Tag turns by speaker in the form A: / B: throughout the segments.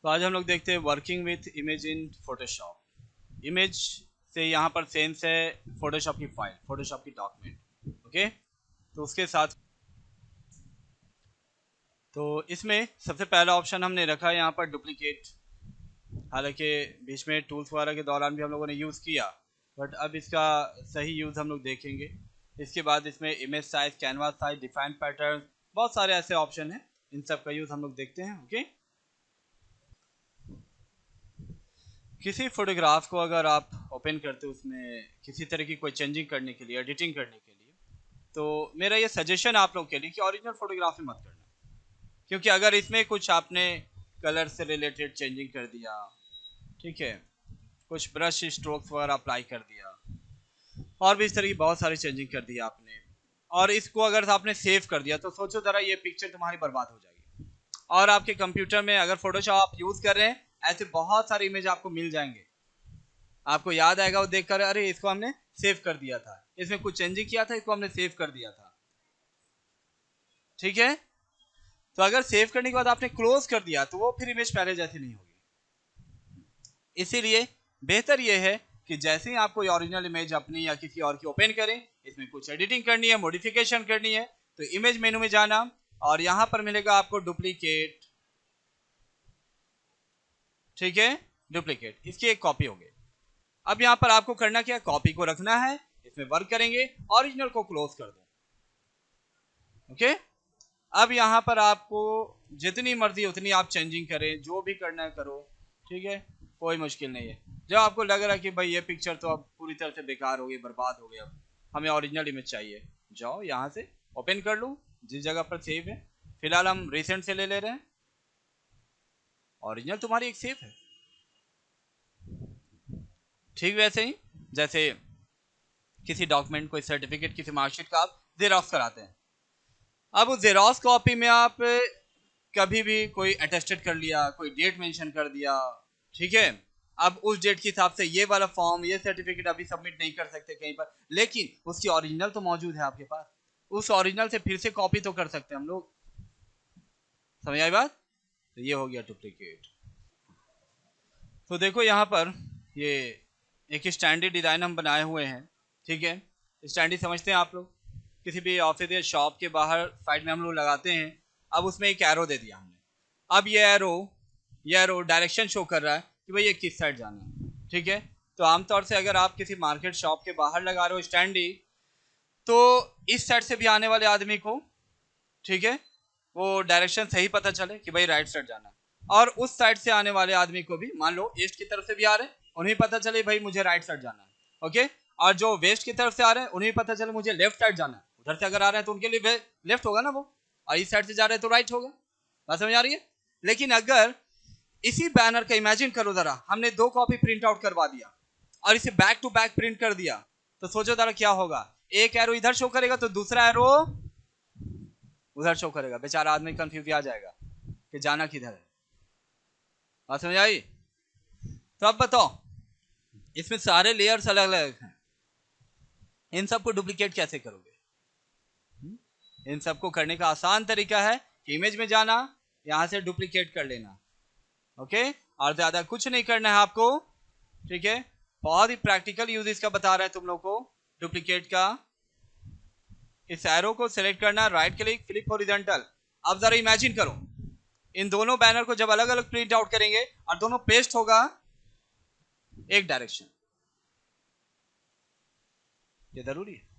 A: तो आज हम लोग देखते हैं working with image in Photoshop. Image से यहाँ पर सेंस है फोटोशॉप की फाइल, फोटोशॉप की डॉक्यूमेंट। ओके, तो उसके साथ तो इसमें सबसे पहला ऑप्शन हमने रखा है यहाँ पर डुप्लीकेट। हालांकि बीच में टूल्स वगैरह के दौरान भी हम लोगों ने यूज़ किया, बट अब इसका सही यूज़ हम लोग देखेंगे। इसके बाद इसमें image size, canvas size, define pattern, बहुत सारे ऐसे ऑप्शन हैं, इन सब का यूज़ हम लोग देखते हैं। ओके, किसी फोटोग्राफ को अगर आप ओपन करते हो, उसमें किसी तरह की कोई चेंजिंग करने के लिए, एडिटिंग करने के लिए, तो मेरा ये सजेशन आप लोग के लिए कि ओरिजिनल फोटोग्राफी मत करना। क्योंकि अगर इसमें कुछ आपने कलर से रिलेटेड चेंजिंग कर दिया, ठीक है, कुछ ब्रश स्ट्रोक्स वगैरह अप्लाई कर दिया, और भी इस तरह की बहुत सारी चेंजिंग कर दी आपने, और इसको अगर आपने सेव कर दिया, तो सोचो ज़रा ये पिक्चर तुम्हारी बर्बाद हो जाएगी। और आपके कंप्यूटर में अगर फोटोशॉप आप यूज़ कर रहे हैं, ऐसे बहुत सारे इमेज आपको मिल जाएंगे। आपको याद आएगा वो देखकर, अरे इसको हमने सेव कर दिया था, इसमें कुछ चेंजिंग किया था, इसको हमने सेव कर दिया था। ठीक है, तो अगर सेव करने के बाद आपने क्लोज कर दिया, तो वो फिर इमेज पहले जैसी नहीं होगी। इसीलिए बेहतर ये है कि जैसे ही आप कोई ओरिजिनल इमेज अपनी या किसी और की ओपन करें, इसमें कुछ एडिटिंग करनी है, मॉडिफिकेशन करनी है, तो इमेज मेनू में जाना, और यहां पर मिलेगा आपको डुप्लीकेट। ठीक है, डुप्लीकेट, इसकी एक कॉपी होगी। अब यहां पर आपको करना क्या है, कॉपी को रखना है, इसमें वर्क करेंगे, ओरिजिनल को क्लोज कर दो। ओके, अब यहां पर आपको जितनी मर्जी उतनी आप चेंजिंग करें, जो भी करना है करो। ठीक है, कोई मुश्किल नहीं है। जब आपको लग रहा है कि भाई ये पिक्चर तो अब पूरी तरह से बेकार हो गई, बर्बाद हो गया, हमें ओरिजिनल इमेज चाहिए, जाओ यहां से ओपन कर लो जिस जगह पर सेव है। फिलहाल हम रिसेंट से ले ले रहे हैं, ओरिजिनल तुम्हारी एक सेव है। ठीक वैसे ही जैसे किसी डॉक्यूमेंट, कोई सर्टिफिकेट, किसी मार्कशीट का आप जेरॉक्स कराते हैं। अब उस जेरॉक्स कॉपी में आप कभी भी कोई अटेस्टेड कर लिया, कोई डेट मेंशन कर दिया, ठीक है, अब उस डेट के हिसाब से ये वाला फॉर्म, ये सर्टिफिकेट अभी सबमिट नहीं कर सकते कहीं पर, लेकिन उसकी ओरिजिनल तो मौजूद है आपके पास। उस ओरिजिनल से फिर से कॉपी तो कर सकते हैं हम लोग। समझ आई बात? तो ये हो गया डुप्लीकेट। तो देखो यहाँ पर ये एक स्टैंडर्ड डिजाइन हम बनाए हुए हैं। ठीक है, स्टैंडर्ड समझते हैं आप लोग, किसी भी ऑफिस या शॉप के बाहर साइड में हम लोग लगाते हैं। अब उसमें एक एरो दे दिया हमने। अब ये एरो डायरेक्शन शो कर रहा है कि भाई ये किस साइड जाना है। ठीक है, तो आमतौर से अगर आप किसी मार्केट शॉप के बाहर लगा रहे हो स्टैंडी, तो इस साइड से भी आने वाले आदमी को, ठीक है, वो डायरेक्शन सही पता चले कि भाई राइट साइड जाना है, और उस साइड से आने वाले आदमी को भी, मान लो ईस्ट की तरफ से भी आ रहे हैं, उन्हें पता चले भाई मुझे राइट साइड जाना है। ओके, और जो वेस्ट की तरफ से आ रहे हैं, उन्हें पता चले मुझे लेफ्ट साइड जाना है। उधर से अगर आ रहे हैं तो उनके लिए लेफ्ट होगा ना वो, और इस साइड से जा रहे हैं तो राइट होगा। बात समझ आ रही है? लेकिन अगर इसी बैनर का इमेजिन करो जरा, हमने 2 कॉपी प्रिंट आउट करवा दिया और इसे बैक टू बैक प्रिंट कर दिया, तो सोचो जरा क्या होगा। एक एरो इधर शो करेगा तो दूसरा एरो उधर शो करेगा, बेचारा आदमी कंफ्यूज आ जाएगा कि जाना किधर है। बात समझ आई? तो अब बताओ, इसमें सारे लेयर्स अलग अलग हैं, इन सबको डुप्लीकेट कैसे करोगे? इन सबको करने का आसान तरीका है कि इमेज में जाना, यहां से डुप्लीकेट कर लेना। ओके, और ज्यादा कुछ नहीं करना है आपको। ठीक है, बहुत ही प्रैक्टिकल यूज इसका बता रहा है तुम लोग को डुप्लीकेट का। इस एरो को सिलेक्ट करना, राइट क्लिक, फ्लिप हॉरिजॉन्टल। अब जरा इमेजिन करो, इन दोनों बैनर को जब अलग अलग प्रिंट आउट करेंगे और दोनों पेस्ट होगा एक डायरेक्शन, ये जरूरी है।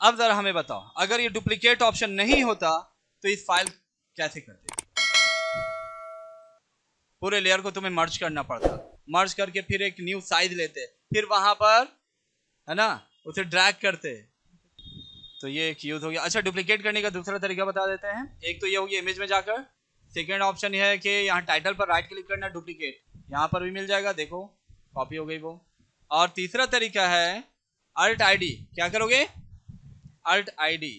A: अब जरा हमें बताओ, अगर ये डुप्लीकेट ऑप्शन नहीं होता तो इस फाइल कैसे करते? पूरे लेयर को तुम्हें मर्ज करना पड़ता, मर्ज करके फिर एक न्यू साइज लेते, फिर वहां पर, है ना, उसे ड्रैग करते। तो ये एक यूज हो गया। अच्छा, डुप्लीकेट करने का दूसरा तरीका बता देते हैं। एक तो ये हो गया इमेज में जाकर, सेकेंड ऑप्शन यह है कि यहाँ टाइटल पर राइट क्लिक करना, डुप्लीकेट, यहाँ पर भी मिल जाएगा, देखो कॉपी हो गई वो। और तीसरा तरीका है अल्ट आईडी। क्या करोगे? अल्ट आईडी,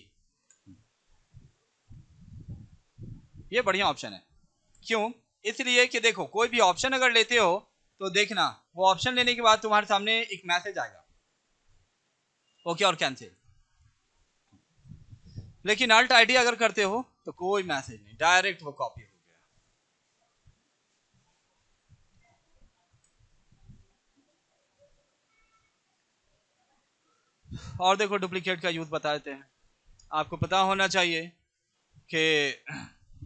A: ये बढ़िया ऑप्शन है। क्यों? इसलिए कि देखो, कोई भी ऑप्शन अगर लेते हो तो देखना, वो ऑप्शन लेने के बाद तुम्हारे सामने एक मैसेज आएगा, ओके और कैंसिल। लेकिन अल्ट आईडी अगर करते हो तो कोई मैसेज नहीं, डायरेक्ट वो कॉपी हो गया। और देखो डुप्लीकेट का यूज बता देते हैं। आपको पता होना चाहिए कि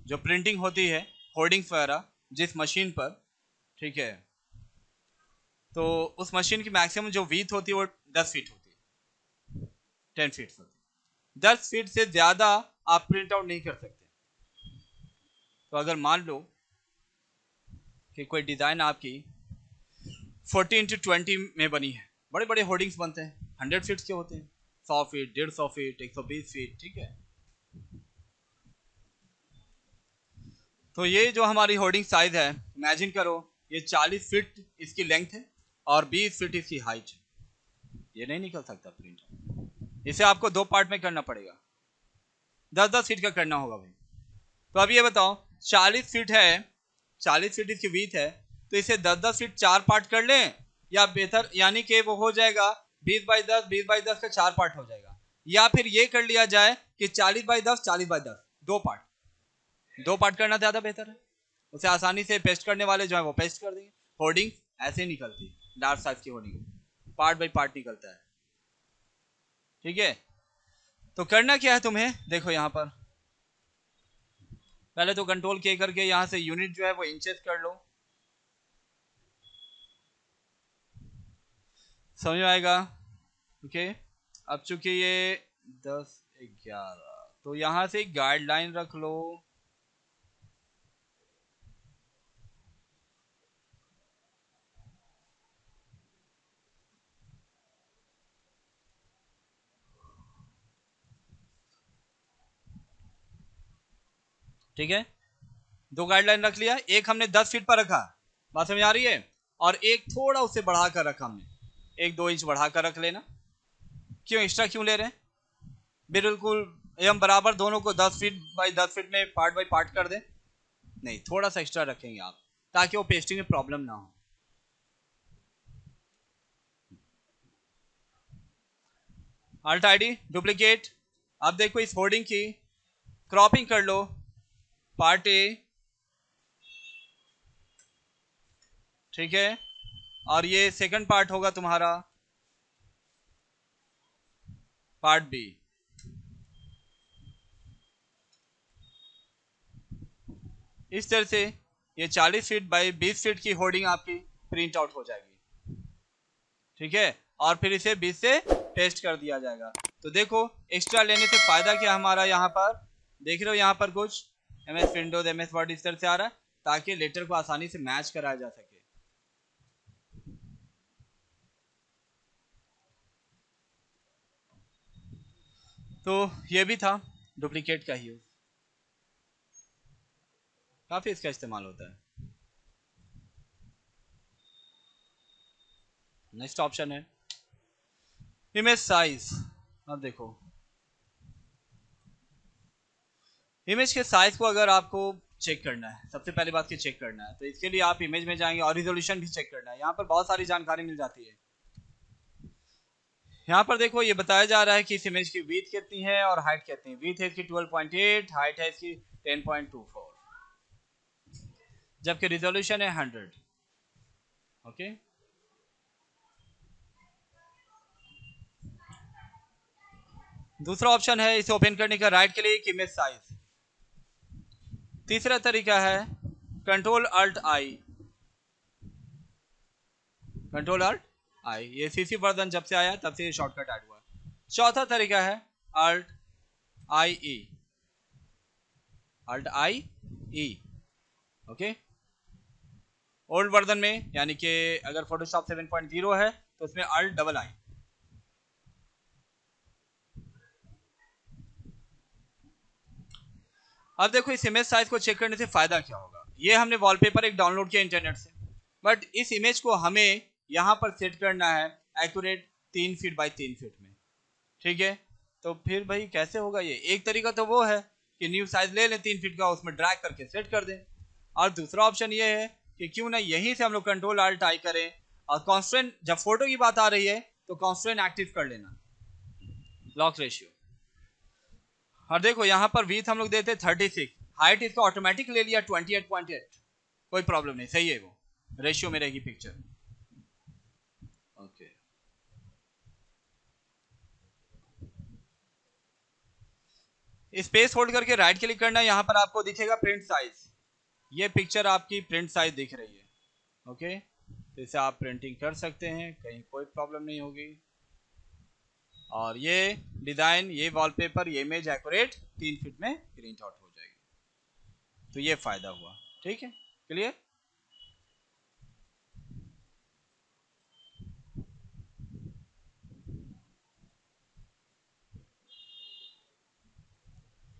A: जो प्रिंटिंग होती है होर्डिंग्स वगैरह जिस मशीन पर, ठीक है, तो उस मशीन की मैक्सिमम जो वीथ होती है वो 10 फीट होती है, 10 फीट होती है। 10 फीट से ज़्यादा आप प्रिंट आउट नहीं कर सकते। तो अगर मान लो कि कोई डिज़ाइन आपकी 40x20 में बनी है, बड़े बड़े होर्डिंग्स बनते हैं, 100 फीट के होते हैं, 100 फीट, 150 फीट, 120 फीट, ठीक है। तो ये जो हमारी होर्डिंग साइज है, इमेजिन करो ये 40 फीट इसकी लेंथ है और 20 फीट इसकी हाइट है। ये नहीं निकल सकता प्रिंट, इसे आपको दो पार्ट में करना पड़ेगा, 10-10 फीट का करना होगा भाई। तो अब ये बताओ 40 फीट है, 40 फीट इसकी वीथ है, तो इसे 10-10 फीट 4 पार्ट कर लें या बेहतर, यानी कि वो हो जाएगा 20x10, 20x10 का 4 पार्ट हो जाएगा, या फिर ये कर लिया जाए कि 40x10, 40x10 दो पार्ट करना ज्यादा बेहतर है। उसे आसानी से पेस्ट करने वाले जो है वो पेस्ट कर देंगे। होर्डिंग ऐसे निकलती है, लार्ज साइज की होर्डिंग पार्ट बाय पार्ट निकलता है, ठीक है। तो करना क्या है तुम्हें, देखो यहाँ पर पहले तो कंट्रोल के करके यहाँ से यूनिट जो है वो इंचेस कर लो, समझ में आएगा, ओके। अब चूंकि ये 10-11, तो यहाँ से गाइडलाइन रख लो, ठीक है। दो गाइडलाइन रख लिया, एक हमने 10 फीट पर रखा, बात समझ आ रही है, और एक थोड़ा उससे बढ़ाकर रखा हमने, 1-2 इंच बढ़ाकर रख लेना। क्यों एक्स्ट्रा क्यों ले रहे हैं, बिल्कुल हम बराबर दोनों को 10 फीट बाई 10 फीट में पार्ट बाई पार्ट कर दें, नहीं, थोड़ा सा एक्स्ट्रा रखेंगे आप ताकि वो पेस्टिंग में प्रॉब्लम ना हो। Alt ID duplicate. अब देखो इस होर्डिंग की क्रॉपिंग कर लो, पार्ट ए, ठीक है, और ये सेकंड पार्ट होगा तुम्हारा पार्ट बी। इस तरह से ये 40 फीट बाई 20 फीट की होर्डिंग आपकी प्रिंट आउट हो जाएगी, ठीक है, और फिर इसे 20 से पेस्ट कर दिया जाएगा। तो देखो एक्स्ट्रा लेने से फायदा क्या हमारा, यहाँ पर देख रहे हो, यहाँ पर कुछ MS विंडोज MS वर्ड इस तरह से आ रहा है ताकि लेटर को आसानी से मैच कराया जा सके। तो ये भी था डुप्लीकेट का यूज, काफी इसका इस्तेमाल होता है। नेक्स्ट ऑप्शन है इमेज साइज। अब देखो इमेज के साइज को अगर आपको चेक करना है, सबसे पहली बात की चेक करना है, तो इसके लिए आप इमेज में जाएंगे और रिजोल्यूशन भी चेक करना है। यहाँ पर बहुत सारी जानकारी मिल जाती है। यहाँ पर देखो ये बताया जा रहा है कि इस इमेज की विड्थ कितनी है और हाइट कितनी है। विड्थ है इसकी 12.8, हाइट है इसकी 10.24, जबकि रिजोल्यूशन है 100, ओके। दूसरा ऑप्शन है इसे ओपन करने का राइट क्लिक, इमेज साइज। तीसरा तरीका है कंट्रोल अल्ट आई, कंट्रोल अल्ट आई, ये CC वर्जन जब से आया तब से ये शॉर्टकट ऐड हुआ। चौथा तरीका है अल्ट आई ई, अल्ट आई ई, ओके। ओल्ड वर्जन में यानी कि अगर फोटोशॉप 7.0 है तो उसमें अल्ट डबल आई। अब देखो इस इमेज साइज को चेक करने से फायदा क्या होगा। ये हमने वॉलपेपर एक डाउनलोड किया इंटरनेट से, बट इस इमेज को हमें यहाँ पर सेट करना है एक्यूरेट 3 फीट बाई 3 फीट में, ठीक है। तो फिर भाई कैसे होगा ये, एक तरीका तो वो है कि न्यू साइज ले लें 3 फीट का, उसमें ड्रैग करके सेट कर दें, और दूसरा ऑप्शन ये है कि क्यों ना यहीं से हम लोग कंट्रोल अल्ट आई करें और कॉन्स्टेंट, जब फोटो की बात आ रही है तो कॉन्स्टेंट एक्टिव कर लेना, लॉक रेशियो। और देखो यहाँ पर विड्थ हम लोग देते 36, हाइट इसका ऑटोमेटिक ले लिया 28.8, कोई प्रॉब्लम नहीं, सही है, वो रेशियो में रहेगी पिक्चर, ओके। स्पेस होल्ड करके राइट क्लिक करना, यहाँ पर आपको दिखेगा प्रिंट साइज। ये पिक्चर आपकी प्रिंट साइज दिख रही है। ओके, तो इसे आप प्रिंटिंग कर सकते हैं, कहीं कोई प्रॉब्लम नहीं होगी। और ये डिजाइन, ये वॉलपेपर, ये इमेज एक्यूरेट 3 फीट में प्रिंट आउट हो जाएगी। तो ये फायदा हुआ। ठीक है, क्लियर।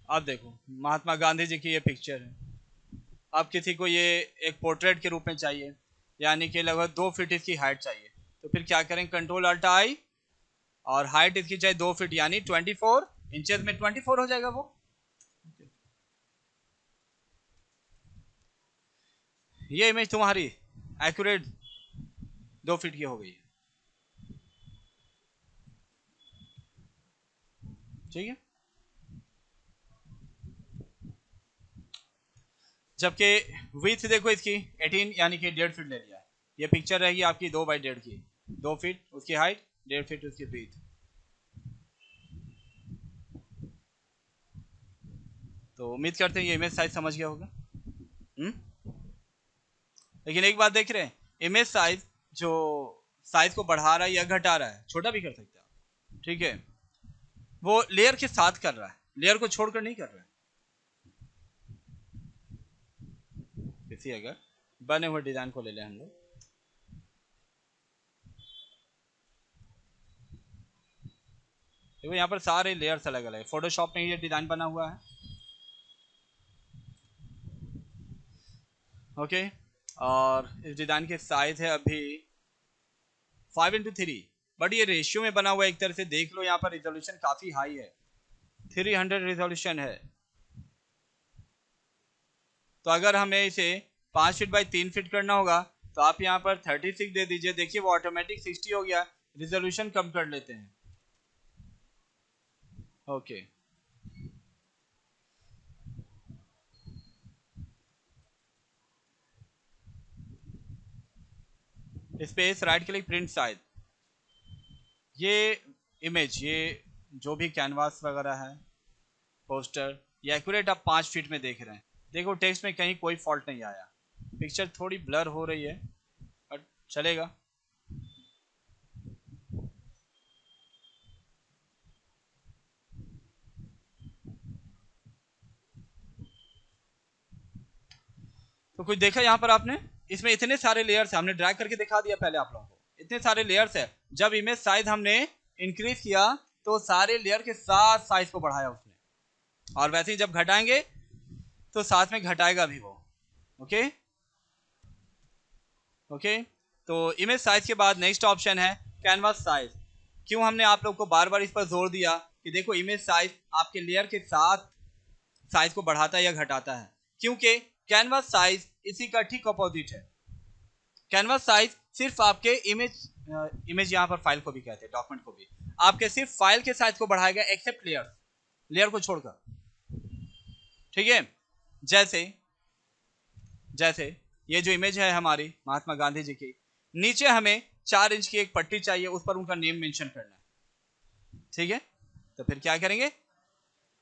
A: आप देखो महात्मा गांधी जी की ये पिक्चर है। अब किसी को ये एक पोर्ट्रेट के रूप में चाहिए, यानी कि लगभग 2 फीट इसकी हाइट चाहिए, तो फिर क्या करें, कंट्रोल अल्ट आई, और हाइट इसकी चाहिए 2 फीट, यानी 24 इंचेस में 24 हो जाएगा वो। ये इमेज तुम्हारी एक्यूरेट 2 फीट की हो गई है। ठीक है, जबकि विथ देखो इसकी 18 यानी कि 1.5 फीट ले लिया है। ये पिक्चर रहेगी आपकी 2 बाई 1.5 की, 2 फीट उसकी हाइट, 1.5 फीट उसकी विथ। तो उम्मीद करते हैं ये इमेज साइज समझ गया होगा। लेकिन एक बात देख रहे हैं, इमेज साइज जो साइज को बढ़ा रहा है या घटा रहा है, छोटा भी कर सकते हैं आप। ठीक है, वो लेयर के साथ कर रहा है, लेयर को छोड़कर नहीं कर रहा है। किसी अगर बने हुए डिजाइन को ले लें हम लोग, देखो यहाँ पर सारे लेयर्स अलग अलग है। फोटोशॉप में ये डिजाइन बना हुआ है। ओके, और इस डिजाइन के साइज है अभी 5:3, बट ये रेशियो में बना हुआ है। एक तरह से देख लो, यहाँ पर रिजोल्यूशन काफी हाई है, 300 रिजोल्यूशन है। तो अगर हमें इसे 5 फीट बाई 3 फीट करना होगा, तो आप यहाँ पर 36 दे दीजिए। देखिए वो ऑटोमेटिक 60 हो गया। रिजोल्यूशन कम कर लेते हैं। Okay, space, right click, print size. ये इमेज, ये जो भी कैनवास वगैरह है, पोस्टर, ये एक्यूरेट आप 5 फीट में देख रहे हैं। देखो टेक्स्ट में कहीं कोई फॉल्ट नहीं आया। पिक्चर थोड़ी ब्लर हो रही है, बट चलेगा। तो कुछ देखा यहाँ पर आपने, इसमें इतने सारे लेयर्स है, हमने ड्रैग करके दिखा दिया पहले आप लोगों को। इतने सारे लेयर्स है, जब इमेज साइज हमने इंक्रीज किया तो सारे लेयर के साथ साइज को बढ़ाया उसने, और वैसे ही जब घटाएंगे तो साथ में घटाएगा भी वो। ओके ओके, तो इमेज साइज के बाद नेक्स्ट ऑप्शन है कैनवास साइज। क्यों हमने आप लोग को बार बार इस पर जोर दिया कि देखो इमेज साइज आपके लेयर के साथ साइज को बढ़ाता है या घटाता है, क्योंकि कैनवास साइज इसी का ठीक अपोजिट है। कैनवास साइज सिर्फ आपके इमेज यहाँ पर फाइल को भी कहते हैं, डॉक्यूमेंट को भी, आपके सिर्फ फाइल के साइज को बढ़ाएगा एक्सेप्ट लेयर, लेयर को छोड़कर। ठीक है, जैसे जैसे ये जो इमेज है हमारी महात्मा गांधी जी की, नीचे हमें 4 इंच की एक पट्टी चाहिए, उस पर उनका नेम मेंशन करना है। ठीक है, तो फिर क्या करेंगे,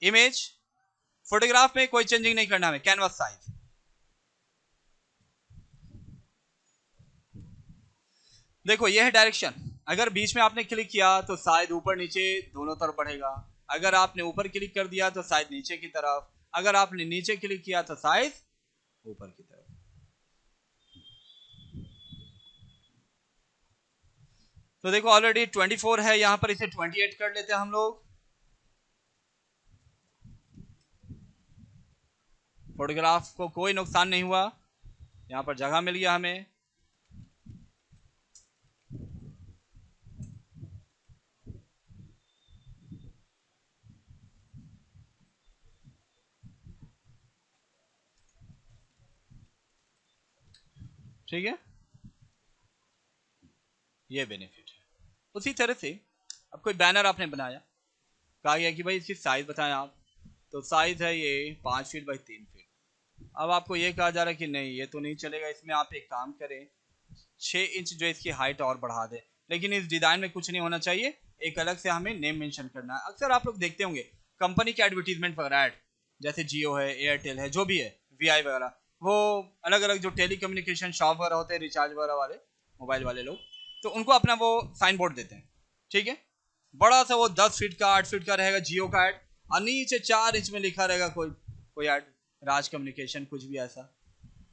A: इमेज, फोटोग्राफ में कोई चेंजिंग नहीं करना हमें, कैनवास साइज। देखो ये है डायरेक्शन, अगर बीच में आपने क्लिक किया तो शायद ऊपर नीचे दोनों तरफ बढ़ेगा। अगर आपने ऊपर क्लिक कर दिया तो शायद नीचे की तरफ। अगर आपने नीचे क्लिक किया तो शायद ऊपर की तरफ। तो देखो ऑलरेडी 24 है, यहां पर इसे 28 कर लेते हैं हम लोग। फोटोग्राफ को कोई नुकसान नहीं हुआ, यहां पर जगह मिल गया हमें। ठीक है, ये बेनिफिट है। उसी तरह से अब कोई बैनर आपने बनाया, कहा गया कि भाई इसकी साइज बताएं आप, तो साइज है ये 5 फीट बाई 3 फीट। अब आपको ये कहा जा रहा है कि नहीं ये तो नहीं चलेगा, इसमें आप एक काम करें, 6 इंच जो इसकी हाइट और बढ़ा दे। लेकिन इस डिजाइन में कुछ नहीं होना चाहिए, एक अलग से हमें नेम मेंशन करना है। अक्सर आप लोग देखते होंगे कंपनी के एडवर्टीजमेंट वगैरह ऐड, जैसे जियो है, एयरटेल है, जो भी है, वीआई वगैरह, वो अलग अलग जो टेली कम्युनिकेशन शॉप वगैरह होते हैं, रिचार्ज वगैरह वाले, मोबाइल वाले लोग, तो उनको अपना वो साइन बोर्ड देते हैं, ठीक है। बड़ा सा वो 10 फीट का 8 फीट का रहेगा जियो का ऐड, और नीचे 4 इंच में लिखा रहेगा कोई ऐड, राज कम्युनिकेशन कुछ भी ऐसा,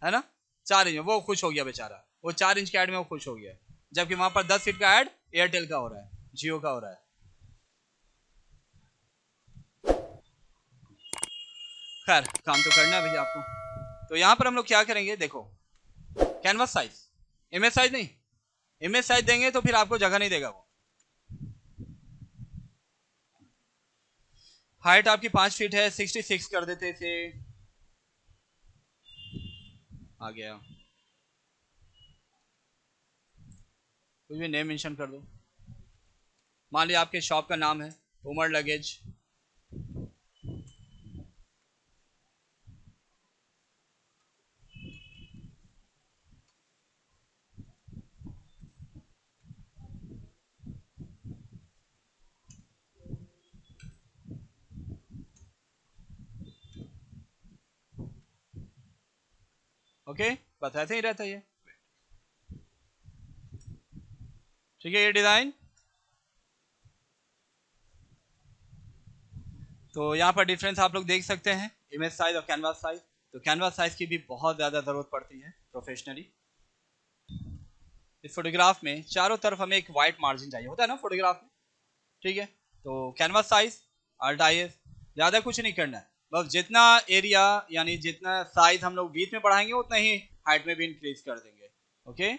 A: है ना, 4 इंच में। वो खुश हो गया बेचारा, वो 4 इंच के ऐड में वो खुश हो गया, जबकि वहां पर 10 फीट का ऐड एयरटेल का हो रहा है, जियो का हो रहा है। खैर काम तो करना है भैया आपको। तो यहां पर हम लोग क्या करेंगे, देखो कैनवास साइज, इमेज साइज नहीं, इमेज साइज देंगे तो फिर आपको जगह नहीं देगा वो। हाइट आपकी 5 फीट है, 66 कर देते इसे, आ गया, कुछ भी नेम मेंशन कर दो, मान लिया आपके शॉप का नाम है उमर लगेज, ओके, बस ऐसे ही रहता है ये, ठीक है। ये डिजाइन, तो यहाँ पर डिफरेंस आप लोग देख सकते हैं, इमेज साइज और कैनवास साइज। तो कैनवास साइज की भी बहुत ज़्यादा ज़रूरत पड़ती है प्रोफेशनली। इस फोटोग्राफ में चारों तरफ हमें एक वाइट मार्जिन चाहिए होता है ना फोटोग्राफ में, ठीक है। तो कैनवास साइज अल्ट IS, ज़्यादा कुछ नहीं करना है, बस जितना एरिया यानी जितना साइज हम लोग बीच में बढ़ाएंगे उतना ही हाइट में भी इंक्रीज कर देंगे, ओके।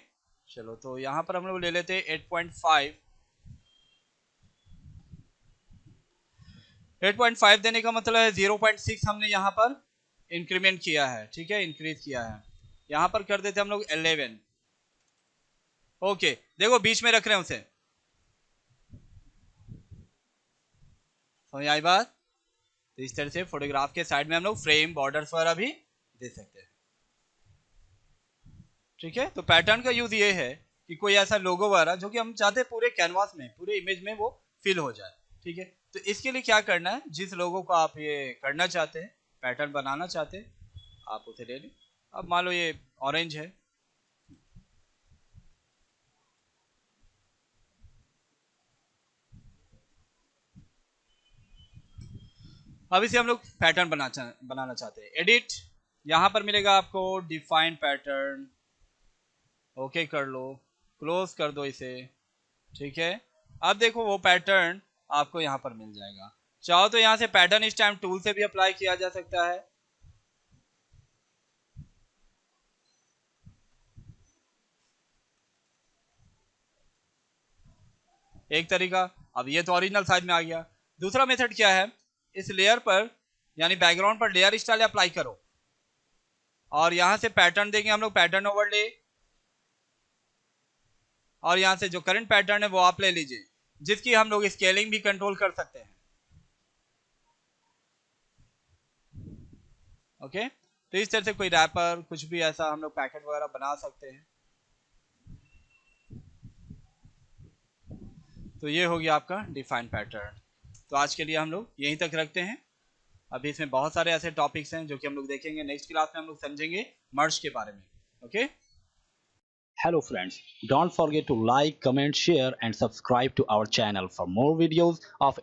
A: चलो तो यहाँ पर हम लोग ले लेते हैं 8.5, 8.5 देने का मतलब है 0.6 हमने यहाँ पर इंक्रीमेंट किया है, ठीक है, इंक्रीज किया है। यहाँ पर कर देते हम लोग 11, ओके। देखो बीच में रख रहे हैं उसे, समझ आई बात। तो इस तरह से फोटोग्राफ के साइड में हम लोग फ्रेम बॉर्डर्स वगैरह भी दे सकते हैं, ठीक है। तो पैटर्न का यूज ये है कि कोई ऐसा लोगो वगैरह जो कि हम चाहते हैं पूरे कैनवास में, पूरे इमेज में वो फिल हो जाए, ठीक है। तो इसके लिए क्या करना है, जिस लोगो को आप ये करना चाहते हैं, पैटर्न बनाना चाहते हैं, आप उसे ले लें। अब मान लो ये ऑरेंज है, अब इसे हम लोग पैटर्न बनाना चाहते हैं। एडिट, यहाँ पर मिलेगा आपको डिफाइन पैटर्न, ओके कर लो, क्लोज कर दो इसे, ठीक है। अब देखो वो पैटर्न आपको यहाँ पर मिल जाएगा। चाहो तो यहाँ से पैटर्न इस टाइम टूल से भी अप्लाई किया जा सकता है, एक तरीका। अब ये तो ओरिजिनल साइज में आ गया। दूसरा मेथड क्या है, इस लेयर पर यानी बैकग्राउंड पर लेयर स्टाइल अप्लाई करो, और यहां से पैटर्न देंगे हम लोग, पैटर्न ओवरले, और यहां से जो करंट पैटर्न है वो आप ले लीजिए, जिसकी हम लोग स्केलिंग भी कंट्रोल कर सकते हैं, ओके। तो इस तरह से कोई रैपर कुछ भी ऐसा हम लोग पैकेट वगैरह बना सकते हैं। तो ये हो गया आपका डिफाइन पैटर्न। तो आज के लिए हम लोग यहीं तक रखते हैं। अभी इसमें बहुत सारे ऐसे टॉपिक्स हैं जो कि हम लोग देखेंगे, नेक्स्ट क्लास में हम लोग समझेंगे मर्ज के बारे में, okay.
B: Hello friends, don't forget to like, comment, share and subscribe to our channel for more videos of